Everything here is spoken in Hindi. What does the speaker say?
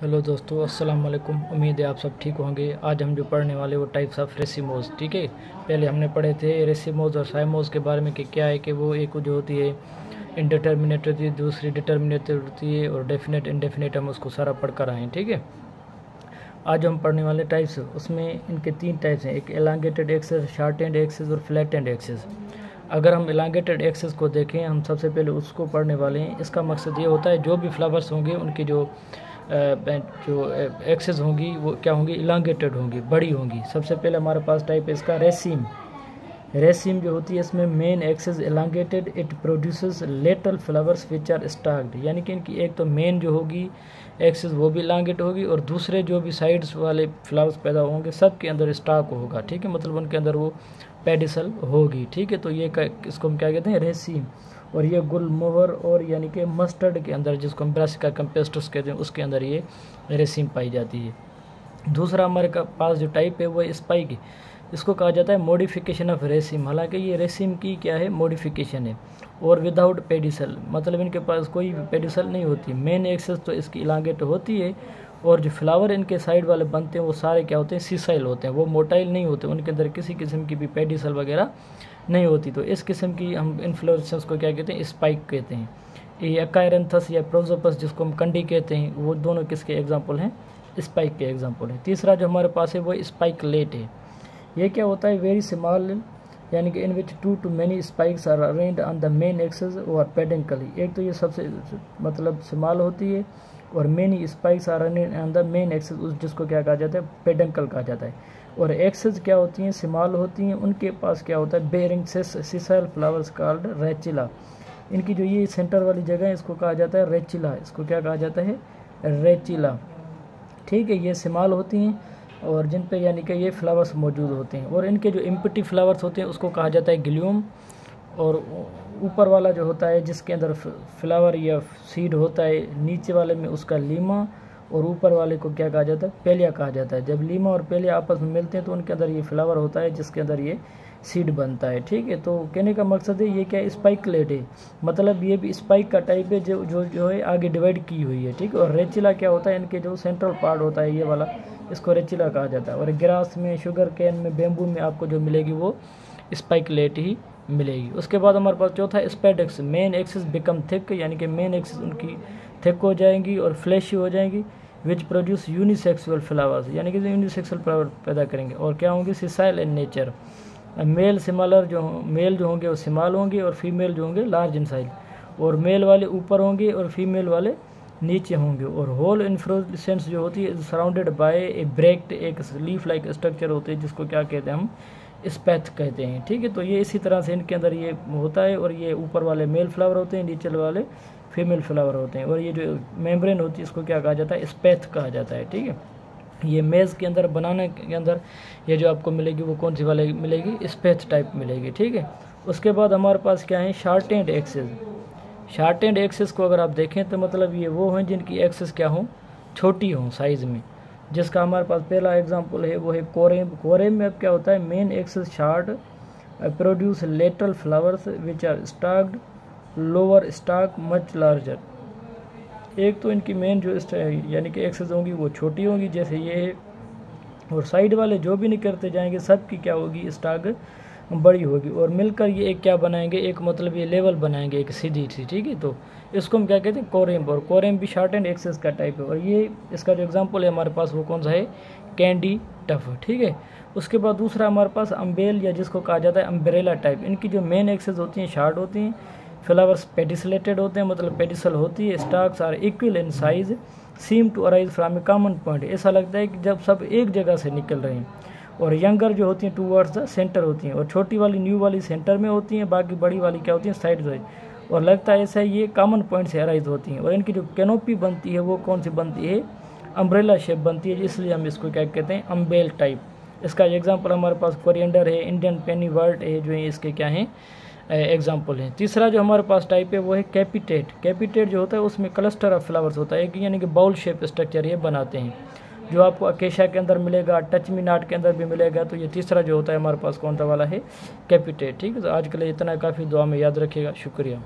हेलो दोस्तों, अस्सलाम वालेकुम। उम्मीद है आप सब ठीक होंगे। आज हम जो पढ़ने वाले वो टाइप्स ऑफ रेसिमोज, ठीक है। पहले हमने पढ़े थे रेसिमोज और साइमोज के बारे में कि क्या है कि वो एक जो होती है इंडिटर्मिनेट होती है, दूसरी डिटर्मिनेट होती है और डेफिनेट इंडेफिनेट, हम उसको सारा पढ़ कर आए हैं, ठीक है। आज हम पढ़ने वाले टाइप्स, उसमें इनके 3 टाइप्स हैं, एक एलांगेटेड एक्सेस, शॉर्टेंड एक्सेस और फ्लैटेंड एक्सेस। अगर हम एलांगेटेड एक्सेस को देखें, हम सबसे पहले उसको पढ़ने वाले हैं। इसका मकसद ये होता है जो भी फ्लावर्स होंगे उनकी जो एक्सेस होंगी वो क्या होंगी, इलांगेटेड होंगी, बड़ी होंगी। सबसे पहले हमारे पास टाइप है इसका रेसिम। रेसिम जो होती है इसमें main axis elongated, it produces lateral flowers which are stacked, यानी कि इनकी एक तो मेन जो होगी एक्सेस वो भी इलांगेट होगी और दूसरे जो भी साइड्स वाले फ्लावर्स पैदा होंगे सब के अंदर स्टॉक होगा, ठीक है। मतलब उनके अंदर वो पेडिसल होगी, ठीक है। तो ये इसको हम क्या कहते हैं, रेसिम। और ये गुलमोहर और यानी कि मस्टर्ड के अंदर, जिसको हम ब्रासिका कैम्पेस्ट्रस कहते हैं, उसके अंदर ये रेसिम पाई जाती है। दूसरा हमारे पास जो टाइप है वो स्पाइक, इसको कहा जाता है मॉडिफिकेशन ऑफ रेसिम। हालांकि ये रेसिम की क्या है, मॉडिफिकेशन है। और विदाउट पेडिसल, मतलब इनके पास कोई पेडिसल नहीं होती। मेन एक्सेस तो इसकी इलांगेट होती है और जो फ्लावर इनके साइड वाले बनते हैं वो सारे क्या होते हैं, सीसाइल होते हैं, वो मोटाइल नहीं होते, उनके अंदर किसी किस्म की भी पेडिसल वगैरह नहीं होती। तो इस किस्म की हम इन्फ्लोरेसेंस को क्या कहते हैं, स्पाइक कहते हैं। ये अकायरंथस या प्रोजोपस जिसको हम कंडी कहते हैं, वो दोनों किसके एग्जाम्पल हैं, स्पाइक के एग्जाम्पल हैं। तीसरा जो हमारे पास है वो स्पाइक लेट है। ये क्या होता है, वेरी स्मॉल, यानी कि in which 2 to many spikes are arranged on the main axis और पेडेंकली। एक तो ये सबसे मतलब स्मॉल होती है और many spikes are arranged on the main axis, जिसको क्या कहा जाता है, पेडेंकल कहा जाता है। और एक्सेस क्या होती हैं, स्मॉल होती हैं, उनके पास क्या होता है, बेरिंग सिसाइल फ्लावर्स कॉल्ड रेचिला। इनकी जो ये सेंटर वाली जगह है इसको कहा जाता है रेचिला, इसको क्या कहा जाता है, रेचिला, ठीक है। ये स्मॉल होती हैं और जिन पे यानी कि ये फ्लावर्स मौजूद होते हैं। और इनके जो इम्पटी फ्लावर्स होते हैं उसको कहा जाता है गिल्यूम। और ऊपर वाला जो होता है जिसके अंदर फ्लावर या सीड होता है, नीचे वाले में उसका लीमा, और ऊपर वाले को क्या कहा जाता है, पेलिया कहा जाता है। जब लीमा और पेलिया आपस में मिलते हैं तो उनके अंदर ये फ्लावर होता है जिसके अंदर ये सीड बनता है, ठीक है। तो कहने का मकसद है ये क्या स्पाइकलेट है, मतलब ये भी स्पाइक का टाइप है जो है आगे डिवाइड की हुई है, ठीक है। और रेचिला क्या होता है, इनके जो सेंट्रल पार्ट होता है ये वाला, इसको रेचिला कहा जाता है। और ग्रास में, शुगर कैन में, बेम्बू में आपको जो मिलेगी वो स्पाइकलेट ही मिलेगी। उसके बाद हमारे पास चौथा SpaDeX, main axis become thick, यानी कि मेन एक्सिस उनकी थिक हो जाएंगी और फ्लैशी हो जाएंगी। विच प्रोड्यूस यूनिसेक्सुअल फ्लावर्स, यानी कि यूनिसेक्सुअल फ्लावर पैदा करेंगे। और क्या होंगे, सिसाइल इन नेचर। मेल जो होंगे वो स्मॉल होंगे और फीमेल जो होंगे लार्ज इन साइज। और मेल वाले ऊपर होंगे और फीमेल वाले नीचे होंगे। और होल इन्फ्लोरेसेंस जो होती है सराउंडेड बाय ए ब्रेक्ड, एक लीफ लाइक स्ट्रक्चर होते हैं जिसको क्या कहते हैं, हम स्पैथ कहते हैं, ठीक है। तो ये इसी तरह से इनके अंदर ये होता है। और ये ऊपर वाले मेल फ्लावर होते हैं, नीचे वाले फीमेल फ्लावर होते हैं। और ये जो मेम्ब्रेन होती है इसको क्या कहा जाता है, स्पैथ कहा जाता है, ठीक है। ये मेज़ के अंदर, बनाने के अंदर ये जो आपको मिलेगी वो कौन सी वाली मिलेगी, स्पैथ टाइप मिलेगी, ठीक है। उसके बाद हमारे पास क्या है, शॉर्टेंड एक्सेस। शॉर्टेंड एक्सेस को अगर आप देखें तो मतलब ये वो हैं जिनकी एक्सेस क्या हो, छोटी हो साइज़ में। जिसका हमारे पास पहला एग्जांपल है वो है कोरेम। कोरेम में अब क्या होता है, main axis short produce lateral flowers which are stalked, lower stalk much larger. एक तो इनकी मेन जो यानी कि एक्सेस होंगी वो छोटी होंगी जैसे ये है, और साइड वाले जो भी निकलते जाएंगे सब की क्या होगी, स्टॉक बड़ी होगी। और मिलकर ये एक क्या बनाएंगे, एक मतलब ये लेवल बनाएंगे एक सीधी सी, ठीक है। तो इसको हम क्या कहते हैं, कोरेम। और कोरेम भी शॉर्ट एंड एक्सेस का टाइप है। और ये इसका जो एग्जांपल है हमारे पास वो कौन सा है, कैंडी टफ, ठीक है। उसके बाद दूसरा हमारे पास अम्बेल, या जिसको कहा जाता है अम्ब्रेला टाइप। इनकी जो मेन एक्सेस होती हैं शार्ट होती हैं, फ्लावर्स पेडिसलेटेड होते हैं, मतलब पेडिसल होती है, stalks are equal in size, seem to arise from a common point. ऐसा लगता है कि जब सब एक जगह से निकल रहे हैं। और यंगर जो होती हैं टूवर्ड्स द सेंटर होती हैं, और छोटी वाली न्यू वाली सेंटर में होती हैं, बाकी बड़ी वाली क्या होती हैं, साइड से। और लगता है ऐसा ये कॉमन पॉइंट से अराइज होती हैं। और इनकी जो कैनोपी बनती है वो कौन सी बनती है, अम्ब्रेला शेप बनती है, इसलिए हम इसको क्या कहते हैं, अम्बेल टाइप। इसका एग्जाम्पल हमारे पास कोरिएंडर है, इंडियन पेनी वर्ड है, जो है इसके क्या हैं एग्जाम्पल हैं। तीसरा जो हमारे पास टाइप है वो है कैपिटेट। कैपिटेट जो होता है उसमें क्लस्टर ऑफ फ्लावर्स होता है, यानी कि बाउल शेप स्ट्रक्चर ये बनाते हैं, जो आपको अकेशा के अंदर मिलेगा, टच मी नॉट के अंदर भी मिलेगा। तो ये तीसरा जो होता है हमारे पास कौन सा वाला है, कैपिटेट, ठीक है। तो आज के लिए इतना काफ़ी, दुआ में याद रखिएगा, शुक्रिया।